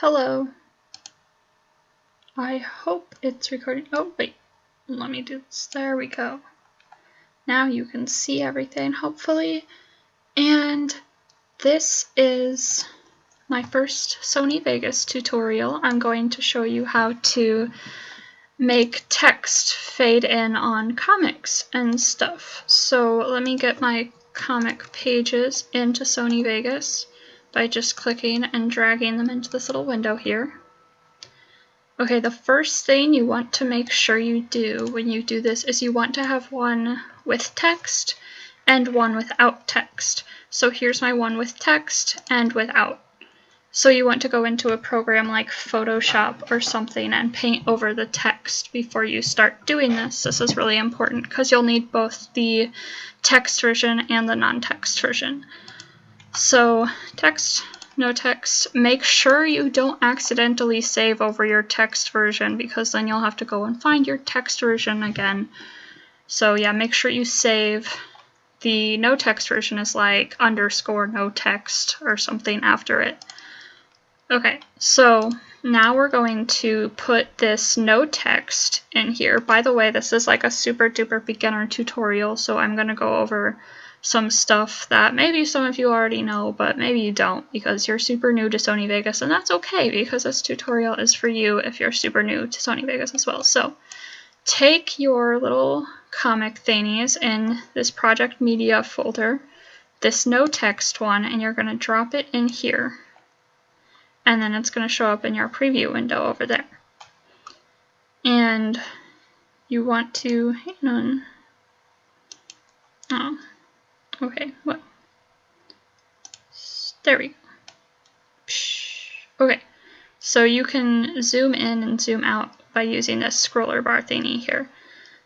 Hello. I hope it's recording. Oh, wait. Let me do this. There we go. Now you can see everything, hopefully. And this is my first Sony Vegas tutorial. I'm going to show you how to make text fade in on comics and stuff. So let me get my comic pages into Sony Vegas by just clicking and dragging them into this little window here. Okay, the first thing you want to make sure you do when you do this is you want to have one with text and one without text. So here's my one with text and without. So you want to go into a program like Photoshop or something and paint over the text before you start doing this. This is really important because you'll need both the text version and the non-text version. So text, no text. Make sure you don't accidentally save over your text version because then you'll have to go and find your text version again. So yeah, make sure you save. The no text version is like _ no text or something after it. Okay, so now we're going to put this no text in here. By the way, this is like a super duper beginner tutorial, so I'm going to go over some stuff that maybe some of you already know, but maybe you don't because you're super new to Sony Vegas, and that's okay because this tutorial is for you if you're super new to Sony Vegas as well. So take your little comic thingies in this project media folder, this no text one, and you're going to drop it in here. And then it's going to show up in your preview window over there. And you want to, hang on. Oh, okay, what? There we go. Okay, so you can zoom in and zoom out by using this scroller bar thingy here.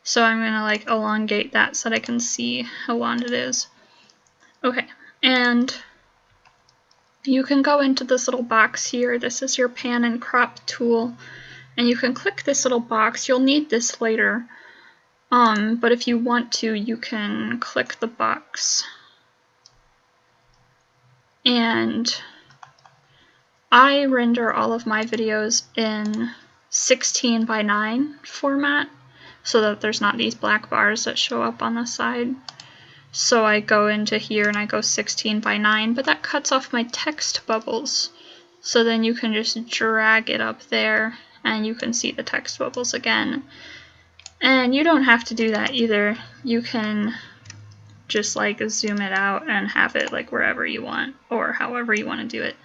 So I'm going to like elongate that so that I can see how long it is. Okay, and you can go into this little box here. This is your pan and crop tool. And you can click this little box. You'll need this later. But if you want to, you can click the box. And I render all of my videos in 16:9 format so that there's not these black bars that show up on the side. So I go into here and I go 16:9, but that cuts off my text bubbles. So then you can just drag it up there and you can see the text bubbles again. And you don't have to do that either. You can just like zoom it out and have it like wherever you want or however you want to do it.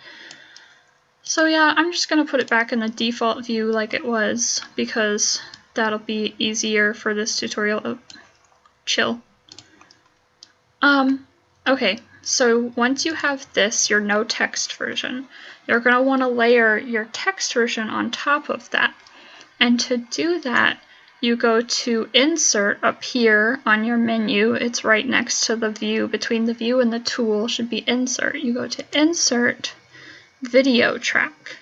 So yeah, I'm just going to put it back in the default view like it was because that'll be easier for this tutorial. Oh, chill. Okay, so once you have this, your no text version, you're going to want to layer your text version on top of that. And to do that, you go to Insert up here on your menu. It's right next to the view. Between the view and the tool should be Insert. You go to Insert, Video Track.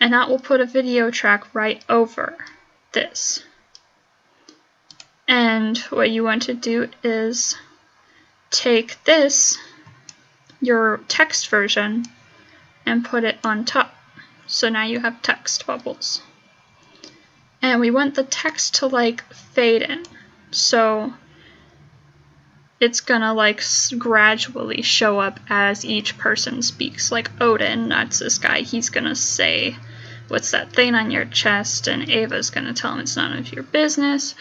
And that will put a video track right over this. And what you want to do is take this, your text version, and put it on top. So now you have text bubbles. And we want the text to like fade in. So it's gonna like gradually show up as each person speaks. Like Odin, that's this guy, he's gonna say, "What's that thing on your chest?" And Ava's gonna tell him it's none of your business.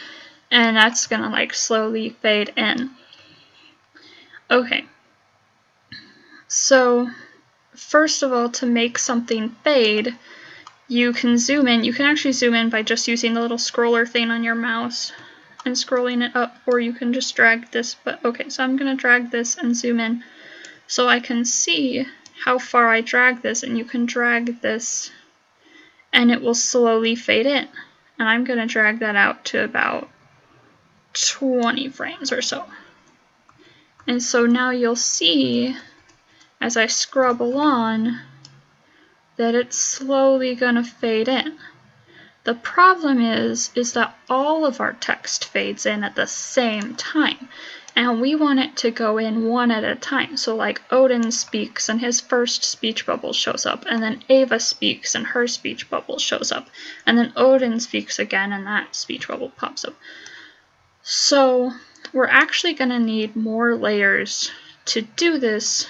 And that's gonna like slowly fade in. Okay, so first of all, to make something fade, you can zoom in. You can actually zoom in by just using the little scroller thing on your mouse and scrolling it up, or you can just drag this. But okay, so I'm going to drag this and zoom in so I can see how far I drag this, and you can drag this and it will slowly fade in. And I'm going to drag that out to about 20 frames or so. And so now you'll see, as I scrub along, that it's slowly gonna fade in. The problem is that all of our text fades in at the same time. And we want it to go in one at a time. So like Odin speaks and his first speech bubble shows up, and then Ava speaks and her speech bubble shows up, and then Odin speaks again and that speech bubble pops up. So we're actually going to need more layers to do this,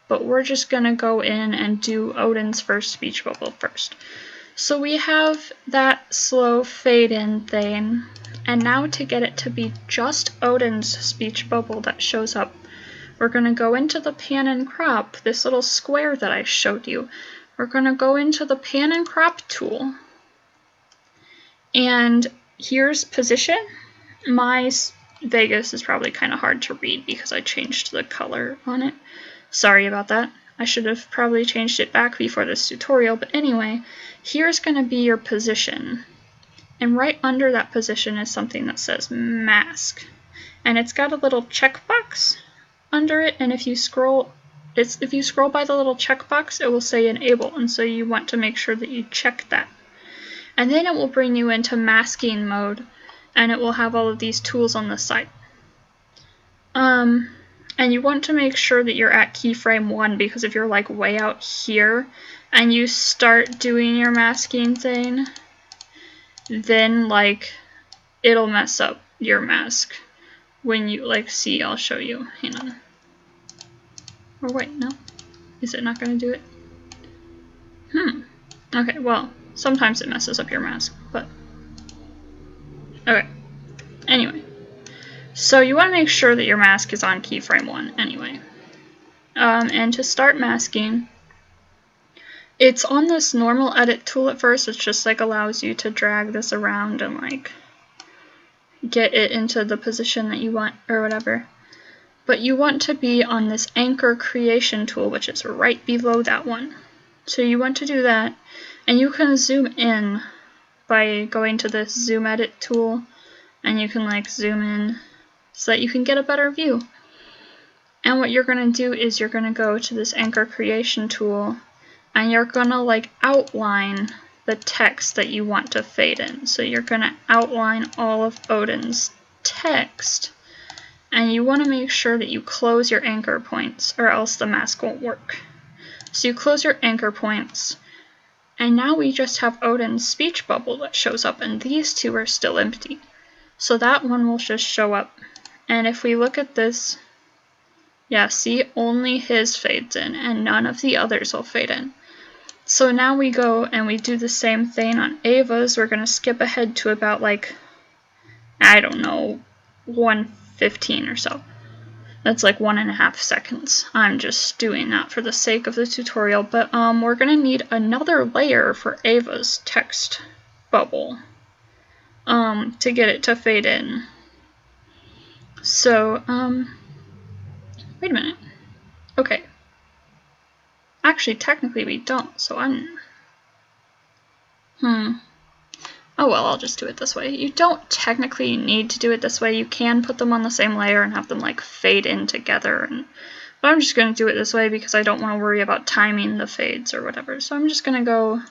but we're just going to go in and do Odin's first speech bubble first. So we have that slow fade in thing, and now to get it to be just Odin's speech bubble that shows up, we're going to go into the pan and crop, this little square that I showed you. We're going to go into the pan and crop tool, and here's position. My Vegas is probably kind of hard to read because I changed the color on it. Sorry about that. I should have probably changed it back before this tutorial, but anyway, here's going to be your position. And right under that position is something that says mask. And it's got a little checkbox under it, and if you scroll by the little checkbox, it will say enable, and so you want to make sure that you check that. And then it will bring you into masking mode, and it will have all of these tools on the side. And you want to make sure that you're at keyframe 1, because if you're like way out here and you start doing your masking thing, then like it'll mess up your mask when you like see. I'll show you. Hang on. Or wait, no. Is it not going to do it? Okay, well, sometimes it messes up your mask, but okay. Anyway. So you want to make sure that your mask is on keyframe 1 anyway. And to start masking, it's on this normal edit tool at first, which just like allows you to drag this around and like get it into the position that you want or whatever. But you want to be on this anchor creation tool, which is right below that one. So you want to do that, and you can zoom in by going to this zoom edit tool, and you can like zoom in so that you can get a better view. And what you're going to do is you're going to go to this anchor creation tool, and you're going to like outline the text that you want to fade in. So you're going to outline all of Odin's text, and you want to make sure that you close your anchor points or else the mask won't work. So you close your anchor points, and now we just have Odin's speech bubble that shows up, and these two are still empty. So that one will just show up. And if we look at this, yeah, see, only his fades in and none of the others will fade in. So now we go and we do the same thing on Ava's. We're going to skip ahead to about like, I don't know, 1:15 or so. That's like 1.5 seconds. I'm just doing that for the sake of the tutorial, but we're going to need another layer for Ava's text bubble to get it to fade in. So, wait a minute. Okay. Actually, technically we don't, so oh well, I'll just do it this way. You don't technically need to do it this way. You can put them on the same layer and have them like fade in together, but I'm just going to do it this way because I don't want to worry about timing the fades or whatever. So I'm just going to go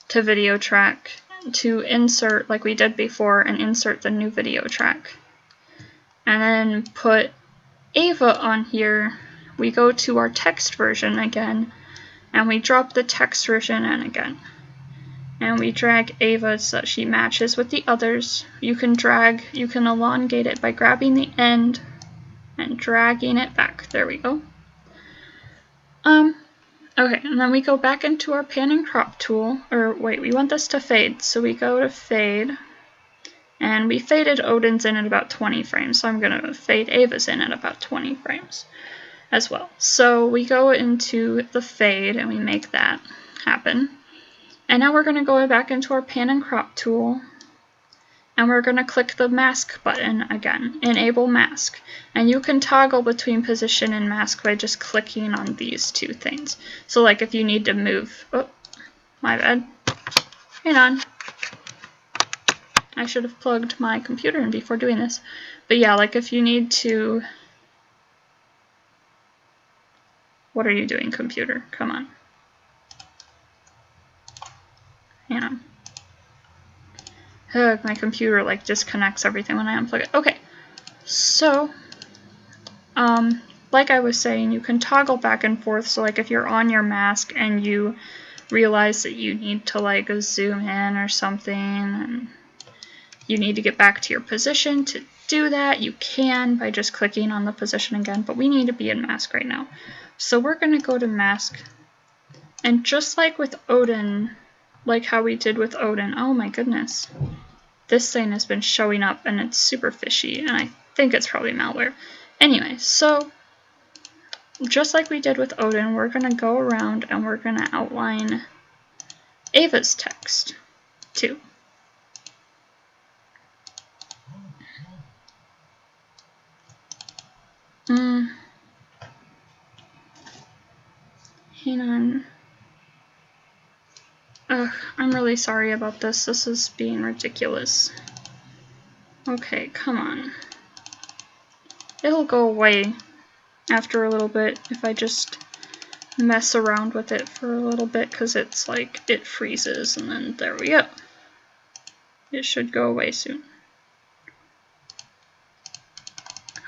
to video track to insert, like we did before, and insert the new video track. And then put Ava on here. We go to our text version again, and we drop the text version in again. And we drag Ava so that she matches with the others. You can elongate it by grabbing the end and dragging it back. There we go. Okay, and then we go back into our pan and crop tool, or wait, we want this to fade, so we go to fade. And we faded Odin's in at about 20 frames, so I'm going to fade Ava's in at about 20 frames as well. So we go into the fade and we make that happen. And now we're going to go back into our pan and crop tool, and we're going to click the mask button again, enable mask. And you can toggle between position and mask by just clicking on these two things. So like if you need to move, oh, my bad, hang on. I should have plugged my computer in before doing this. But yeah, like if you need to... What are you doing, computer? Come on. Hang on. Ugh, my computer like disconnects everything when I unplug it. Okay, so like I was saying, you can toggle back and forth. So like if you're on your mask and you realize that you need to like zoom in or something and you need to get back to your position to do that, you can by just clicking on the position again, but we need to be in mask right now. So we're going to go to mask, and just like with Odin, like how we did with Odin, oh my goodness, this thing has been showing up and it's super fishy, and I think it's probably malware. Anyway, so just like we did with Odin, we're going to go around and we're going to outline Ava's text too. Hang on. Ugh, I'm really sorry about this. This is being ridiculous. Okay, come on. It'll go away after a little bit if I just mess around with it for a little bit, because it's like, it freezes, and then there we go. It should go away soon.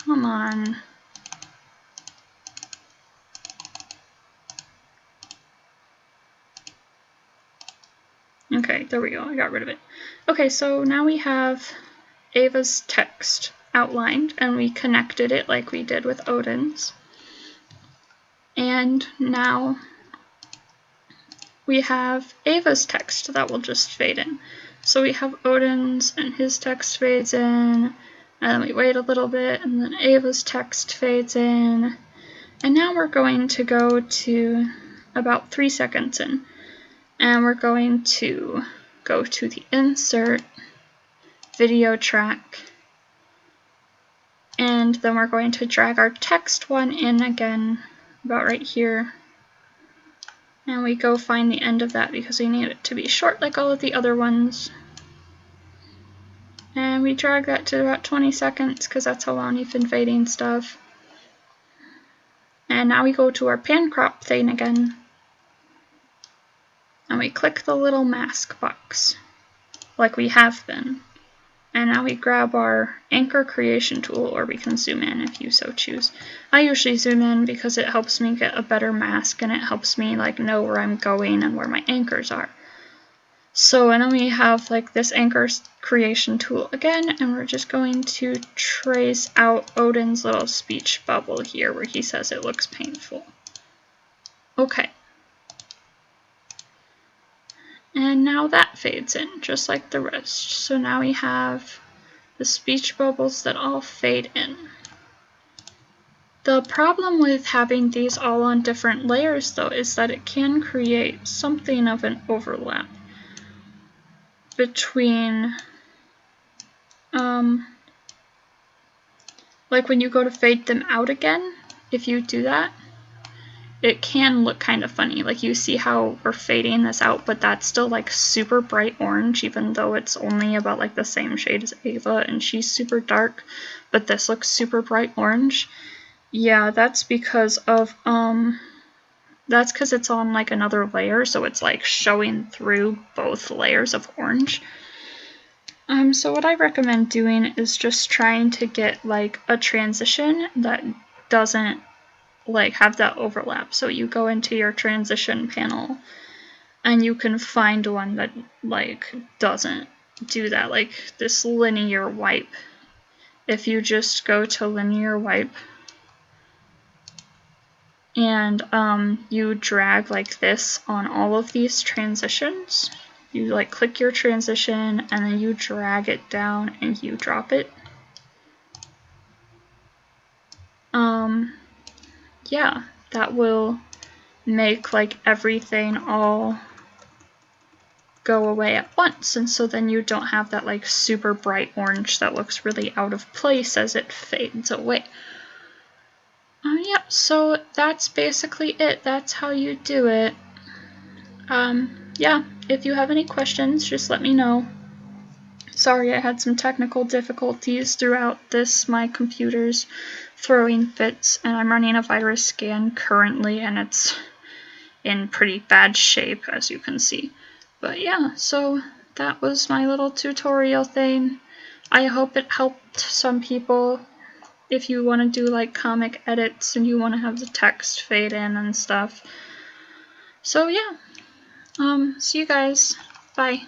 Come on. Okay, there we go. I got rid of it. Okay, so now we have Ava's text outlined, and we connected it like we did with Odin's. And now we have Ava's text that will just fade in. So we have Odin's, and his text fades in, and then we wait a little bit, and then Ava's text fades in. And now we're going to go to about 3 seconds in. And we're going to go to the insert video track, and then we're going to drag our text one in again about right here, and we go find the end of that because we need it to be short like all of the other ones, and we drag that to about 20 seconds because that's how long you've been fading stuff. And now we go to our pan crop thing again, and we click the little mask box, like we have been. And now we grab our anchor creation tool, or we can zoom in if you so choose. I usually zoom in because it helps me get a better mask, and it helps me like know where I'm going and where my anchors are. So, and then we have like this anchor creation tool again, and we're just going to trace out Odin's little speech bubble here where he says it looks painful. Okay. And now that fades in, just like the rest. So now we have the speech bubbles that all fade in. The problem with having these all on different layers, though, is that it can create something of an overlap between, like when you go to fade them out again, if you do that, it can look kind of funny. Like you see how we're fading this out, but that's still like super bright orange, even though it's only about like the same shade as Ava, and she's super dark, but this looks super bright orange. Yeah, that's because of, that's because it's on like another layer, so it's like showing through both layers of orange. So what I recommend doing is just trying to get like a transition that doesn't like have that overlap. So you go into your transition panel and you can find one that like doesn't do that, like this linear wipe. If you just go to linear wipe and you drag like this on all of these transitions, you like click your transition and then you drag it down and you drop it. Yeah, that will make like everything all go away at once, and so then you don't have that like super bright orange that looks really out of place as it fades away. Yeah, so that's basically it. That's how you do it. Yeah, if you have any questions, just let me know. Sorry, I had some technical difficulties throughout this. My computer's throwing fits, and I'm running a virus scan currently, and it's in pretty bad shape, as you can see. But yeah, so that was my little tutorial thing. I hope it helped some people. if you want to do like comic edits and you want to have the text fade in and stuff. So yeah, see you guys. Bye.